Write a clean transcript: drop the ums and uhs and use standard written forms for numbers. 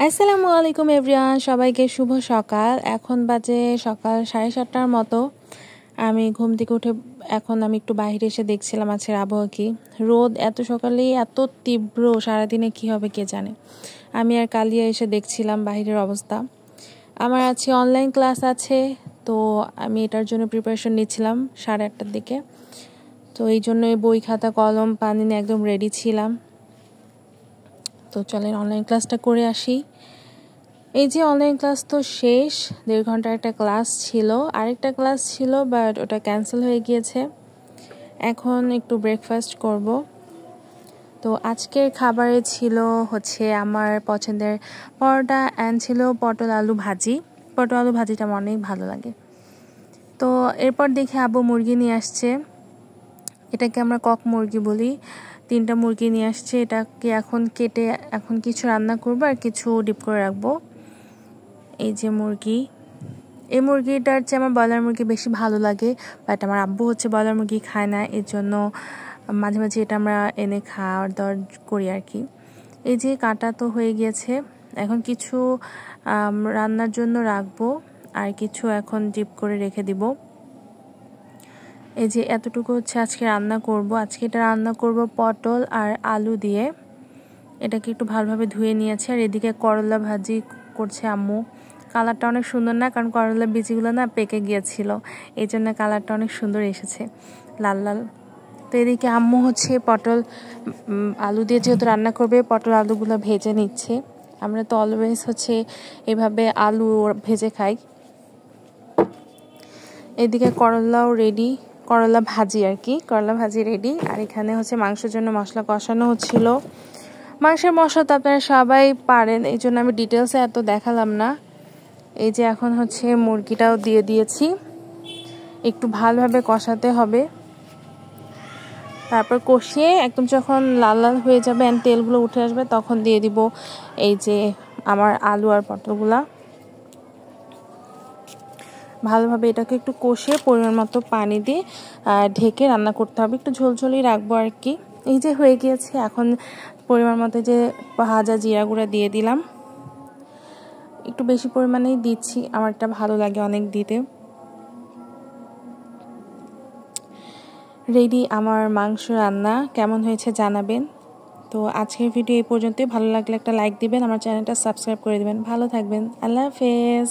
আসসালামু আলাইকুম এভরিওয়ান, সবাইকে শুভ সকাল। এখন বাজে সকাল 7:30টার মতো। আমি ঘুম থেকে উঠে এখন আমি একটু বাইরে এসে দেখছিলাম আজকের আবহাওয়া কি। রোদ এত সকালেই এত তীব্র, সারাদিনে কি হবে কে জানে। আমি আর কালিয়া এসে দেখছিলাম বাইরের অবস্থা। আমার আজকে অনলাইন ক্লাস আছে, তো আমি এটার জন্য প্রিপারেশন নিচ্ছিলাম 8:30টার দিকে। তো এই জন্য বই খাতা কলম পানি নিয়ে একদম রেডি ছিলাম। তো চলেন অনলাইন ক্লাসটা করে আসি। এই যে অনলাইন ক্লাস তো শেষ, 1.5 ঘন্টার একটা ক্লাস ছিল, আরেকটা ক্লাস ছিল বাট ওটা ক্যান্সেল হয়ে গিয়েছে। এখন একটু ব্রেকফাস্ট করব। তো আজকের খাবারে ছিল হচ্ছে আমার পছন্দের পরোটা অ্যান্ড ছিল পটল আলু ভাজি। পটল আলু ভাজিটা আমার অনেক ভালো লাগে। তো এরপর দেখি আব্বু মুরগি নিয়ে আসছে, এটাকে আমরা কক মুরগি বলি। 3টা মুরগি নিয়ে আসছে, এটাকে এখন কেটে এখন কিছু রান্না করবো আর কিছু ডিপ করে রাখবো। এই যে মুরগি, এই মুরগিটার চেয়ে আমার ব্রয়লার মুরগি বেশি ভালো লাগে, বাট আমার আব্বু হচ্ছে ব্রয়লার মুরগি খায় না, এর জন্য মাঝে মাঝে এটা আমরা এনে খাওয়ার দাওয়ার করি আর কি। এই যে কাটা তো হয়ে গিয়েছে, এখন কিছু রান্নার জন্য রাখবো আর কিছু এখন ডিপ করে রেখে দিব। এই যে এতটুকু হচ্ছে আজকে রান্না করব। আজকে এটা রান্না করব পটল আর আলু দিয়ে। এটাকে একটু ভালোভাবে ধুয়ে নিয়েছি। আর এদিকে করলা ভাজি করছে আম্মু। কালারটা অনেক সুন্দর না, কারণ করলার বীজগুলো না পেকে গিয়েছিল, এই জন্য কালারটা অনেক সুন্দর এসেছে, লাল লাল। তো এদিকে আম্মু হচ্ছে পটল আলু দিয়ে যেহেতু রান্না করবে, পটল আলুগুলো ভেজে নিচ্ছে। আমরা তো অলওয়েজ হচ্ছে এভাবে আলু ভেজে খাই। এদিকে করলাও রেডি, করলা ভাজি আর কি, করলা ভাজি রেডি। আর এখানে হচ্ছে মাংসের জন্য মশলা কষানো হচ্ছিল। মাংসের মশলা তো আপনারা সবাই পারেন, এই জন্য আমি ডিটেলসে এত দেখালাম না। এই যে এখন হচ্ছে মুরগিটাও দিয়ে দিয়েছি, একটু ভালোভাবে কষাতে হবে। তারপর কষিয়ে একদম যখন লাল লাল হয়ে যাবে অ্যান্ড তেলগুলো উঠে আসবে, তখন দিয়ে দিব এই যে আমার আলু আর পটলগুলা। ভালোভাবে এটাকে একটু কষিয়ে পরিমাণ মতো পানি দিয়ে ঢেকে রান্না করতে হবে, একটু ঝোলঝোলই রাখবো আর কি। এই যে হয়ে গিয়েছে, এখন পরিমাণ মতো যে ভাজা জিরা গুঁড়া দিয়ে দিলাম, একটু বেশি পরিমাণেই দিচ্ছি, আমারটা ভালো লাগে অনেক দিতে। রেডি আমার মাংস রান্না, কেমন হয়েছে জানাবেন। তো আজকের ভিডিও এই পর্যন্তই। ভালো লাগলে একটা লাইক দিবেন, আমার চ্যানেলটা সাবস্ক্রাইব করে দিবেন। ভালো থাকবেন, আল্লাহ হাফেজ।